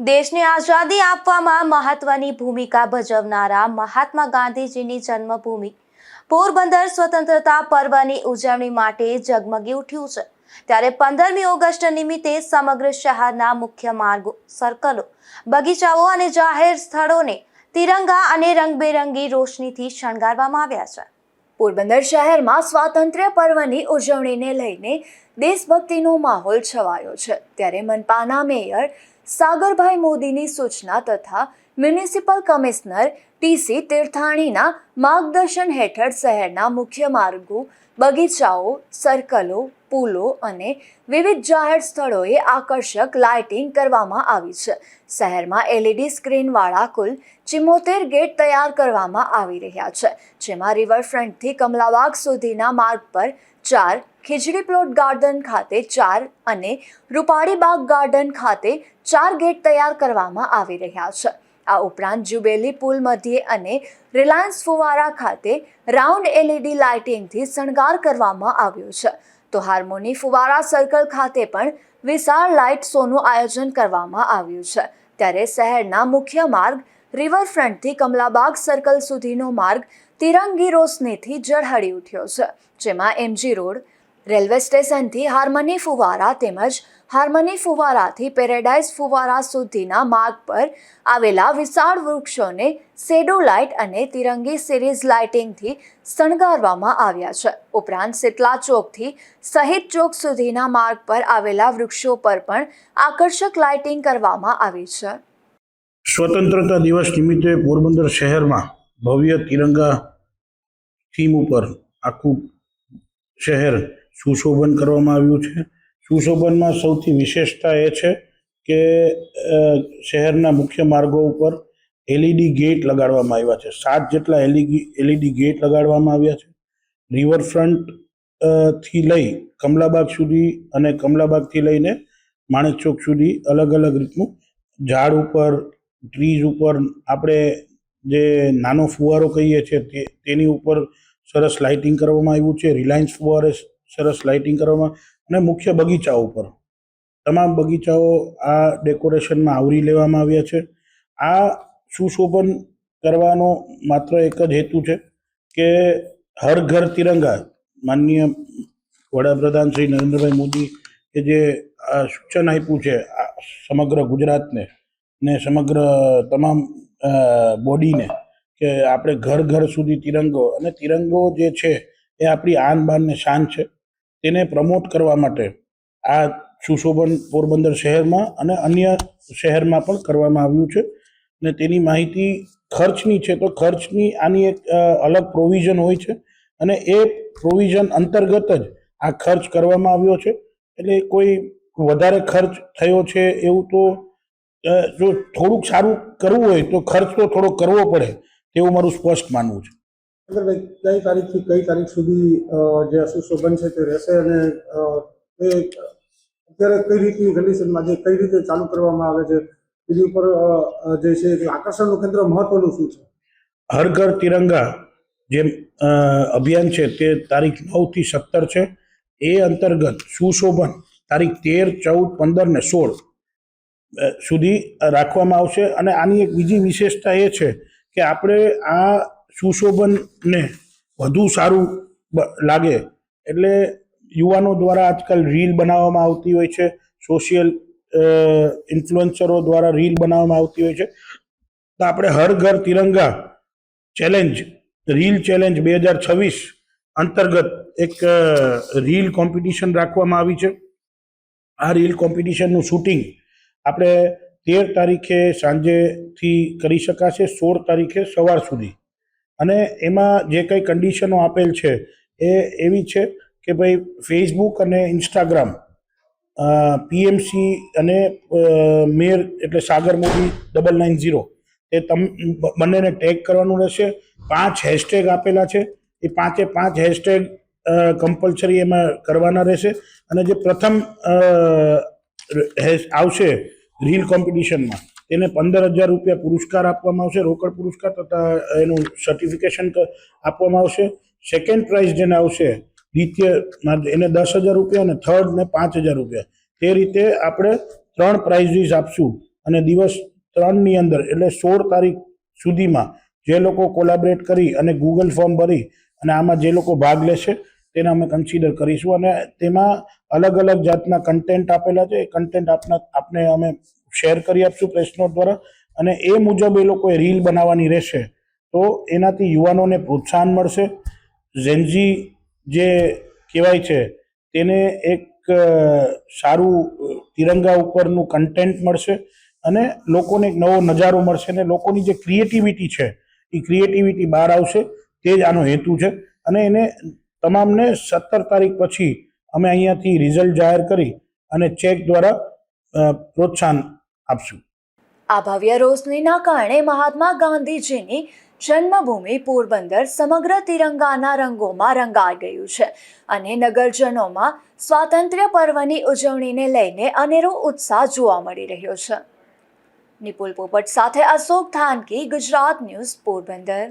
દેશને આઝાદી આપવામાં મહત્વની ભૂમિકા ભજવનારા મહાત્મા ગાંધીજીની જન્મભૂમિ પોરબંદર સ્વતંત્રતા પર્વની ઉજવણી માટે ઝગમગી ઉઠ્યું છે। ત્યારે 15મી ઓગસ્ટ નિમિત્તે સમગ્ર શહેરના મુખ્ય માર્ગો, સર્કલો, બગીચાઓ અને જાહેર સ્થળોને તિરંગા અને રંગબેરંગી રોશનીથી શણગારવામાં આવ્યા છે। પોરબંદર શહેરમાં સ્વાતંત્ર્ય પર્વની ઉજવણીને લઈને દેશભક્તિનો માહોલ છવાયો છે। ત્યારે મનપાના મેયર સાગરભાઈ મોદીની સૂચના તથા મ્યુનિસિપલ કમિશનર ટીસી તીર્થાણીના માર્ગદર્શન હેઠળ શહેરના મુખ્ય માર્ગો, બગીચાઓ, સર્કલો, પુલો અને વિવિધ જાહેર સ્થળોએ આકર્ષક લાઇટિંગ કરવામાં આવી છે। શહેરમાં LED સ્ક્રીનવાળા કુલ 74 ગેટ તૈયાર કરવામાં આવી રહ્યા છે, જેમાં રિવરફ્રન્ટથી કમલાબાગ સુધીના માર્ગ પર 4, ખીજડી પ્લોટ ગાર્ડન ખાતે 4 અને રૂપાળીબાગ ગાર્ડન ખાતે 4 ગેટ તૈયાર કરવામાં આવી રહ્યા છે। આ ઉપરાંત જુબેલી પુલ મધ્યે અને રિલાયન્સ ફુવારા ખાતે રાઉન્ડ LED લાઇટિંગથી શણગાર કરવામાં આવ્યો છે, તો હાર્મોની ફુવારા સર્કલ ખાતે પણ વિશાળ લાઇટ શોનું આયોજન કરવામાં આવ્યું છે। ત્યારે શહેરના મુખ્ય માર્ગ રિવરફ્રન્ટથી કમલાબાગ સર્કલ સુધીનો માર્ગ તિરંગી રોશનીથી ઝળહળી ઉઠ્યો છે, જેમાં MG રોડ, રેલવે સ્ટેશનથી હાર્મની ફુવારા તેમજ હાર્મની ફુવારાથી પેરેડાઇઝ ફુવારા સુધીના માર્ગ પર આવેલા વિશાળ વૃક્ષોને શેડો લાઇટ અને તિરંગી સિરીઝ લાઇટિંગથી શણગારવામાં આવ્યા છે। ઉપરાંત શીતલા ચોકથી શહીદ ચોક સુધીના માર્ગ પર આવેલા વૃક્ષો પર પણ આકર્ષક લાઇટિંગ કરવામાં આવી છે। સ્વતંત્રતા દિવસ નિમિત્તે પોરબંદર શહેરમાં ભવ્ય તિરંગા થીમ ઉપર આખું શહેર સુશોભન કરવામાં આવ્યું છે। સુશોભનમાં સૌથી વિશેષતા એ છે કે શહેરના મુખ્ય માર્ગો ઉપર LED ગેટ લગાડવામાં આવ્યા છે। 7 જેટલા LED ગેટ લગાડવામાં આવ્યા છે। રિવરફ્રન્ટ થી લઈ કમલાબાગ સુધી અને કમલાબાગથી લઈને માણેક ચોક સુધી અલગ અલગ રીતનું ઝાડ ઉપર, ટ્રીઝ ઉપર આપણે જે નાનો ફુવારો કહીએ છીએ તેની ઉપર સરસ લાઇટિંગ કરવામાં આવ્યું છે। રિલાયન્સ ફુવારે સરસ લાઇટિંગ કરવામાં અને મુખ્ય બગીચાઓ ઉપર તમામ બગીચાઓ આ ડેકોરેશનમાં આવરી લેવામાં આવ્યા છે। આ સુશોભન કરવાનો માત્ર એક જ હેતુ છે કે હર ઘર તિરંગા, માનનીય વડાપ્રધાન શ્રી નરેન્દ્રભાઈ મોદી કે જે સૂચન આપ્યું છે સમગ્ર ગુજરાતને ને સમગ્ર તમામ બોડીને કે આપણે ઘર ઘર સુધી તિરંગો, અને તિરંગો જે છે એ આપણી આન બાન ને શાન છે, તેને પ્રમોટ કરવા માટે આ સુશોભન પોરબંદર શહેરમાં અને અન્ય શહેરમાં પણ કરવામાં આવ્યું છે। ને તેની માહિતી ખર્ચની છે તો ખર્ચની આની એક અલગ પ્રોવિઝન હોય છે અને એ પ્રોવિઝન અંતર્ગત જ આ ખર્ચ કરવામાં આવ્યો છે। એટલે કોઈ વધારે ખર્ચ થયો છે એવું તો જો થોડુંક સારું કરવું હોય તો ખર્ચ તો થોડો કરવો પડે તેવું મારું સ્પષ્ટ માનવું છે। કઈ તારીખથી કઈ તારીખ સુધી જે સુશોભન છે તે રહેશે અને એ અત્યારે કઈ રીતની કન્ડિશનમાં જે કઈ રીતે ચાલુ કરવામાં આવે છે એની ઉપર જે છે આકર્ષણનું કેન્દ્ર મહત્વનું શું છે? હર ઘર તિરંગા જે અભિયાન છે તે તારીખ 9 થી 17 છે। એ અંતર્ગત સુશોભન તારીખ 13, 14, 15 ને 16 સુધી રાખવામાં આવશે। અને આની એક બીજી વિશેષતા એ છે કે આપણે આ સુશોભનને વધુ સારું લાગે એટલે યુવાનો દ્વારા આજકાલ રીલ બનાવવામાં આવતી હોય છે, સોશિયલ ઇન્ફ્લુએન્સરો દ્વારા રીલ બનાવવામાં આવતી હોય છે, તો આપણે હર ઘર તિરંગા ચેલેન્જ, રીલ ચેલેન્જ 2026 અંતર્ગત એક રીલ કોમ્પિટિશન રાખવામાં આવી છે। આ રીલ કોમ્પિટિશનનું શૂટિંગ આપણે 13 તારીખે સાંજેથી કરી શકાશે, 16 તારીખે સવાર સુધી। અને એમાં જે કંઈ કન્ડિશનો આપેલ છે એ એવી છે કે ભાઈ ફેસબુક અને ઇન્સ્ટાગ્રામ, PMC અને મેયર એટલે સાગર મોદી 990 એ બંનેને ટેગ કરવાનું રહેશે। 5 હેશટેગ આપેલા છે, એ 5 હેશટેગ કમ્પલસરી એમાં કરવાના રહેશે। અને જે પ્રથમ આવશે રીલ કોમ્પિટિશનમાં તેને 15,000 રૂપિયા પુરસ્કાર આપવામાં આવશે, રોકડ પુરસ્કાર તથા એનું સર્ટિફિકેશન આપવામાં આવશે। સેકન્ડ પ્રાઇઝ જેને આવશે દ્વિતીય એને 10,000 રૂપિયા અને થર્ડ ને 5,000 રૂપિયા, તે રીતે આપણે 3 પ્રાઇઝીસ આપશું અને દિવસ 3ની અંદર એટલે 16 તારીખ સુધીમાં જે લોકો કોલેબરેટ કરી અને ગૂગલ ફોર્મ ભરી અને આમાં જે લોકો ભાગ લેશે તેને અમે કન્સિડર કરીશું અને તેમાં અલગ અલગ જાતના કન્ટેન્ટ આપેલા છે. એ કન્ટેન્ટ આપને અમે શેર કરી આપશું પ્રેસ નોટ દ્વારા અને એ મુજબ એ લોકોએ રીલ બનાવવાની રહેશે. તો એનાથી યુવાનોને પ્રોત્સાહન મળશે. ઝેન્ઝી જે કહેવાય છે તેને એક સારું તિરંગા ઉપરનું કન્ટેન્ટ મળશે અને લોકોને એક નવો નજારો મળશે અને લોકોની જે ક્રિએટિવિટી છે એ ક્રિએટિવિટી બહાર આવશે. તે જ આનો હેતુ છે અને એને તમામને 17 તારીખ પછી અમે અહીંયાથી રિઝલ્ટ જાહેર કરી અને ચેક દ્વારા પ્રોત્સાહન આપશું. આ ભવ્ય રોશનીના કારણે મહાત્મા ગાંધીજીની જન્મભૂમિ પોરબંદર સમગ્ર તિરંગાના રંગોમાં રંગાઈ ગયું છે અને નગરજનોમાં સ્વાતંત્ર્ય પર્વની ઉજવણીને લઈને અનેરો ઉત્સાહ જોવા મળી રહ્યો છે. નિપુલ પોપટ સાથે અશોક થાનકી, ગુજરાત ન્યૂઝ, પોરબંદર.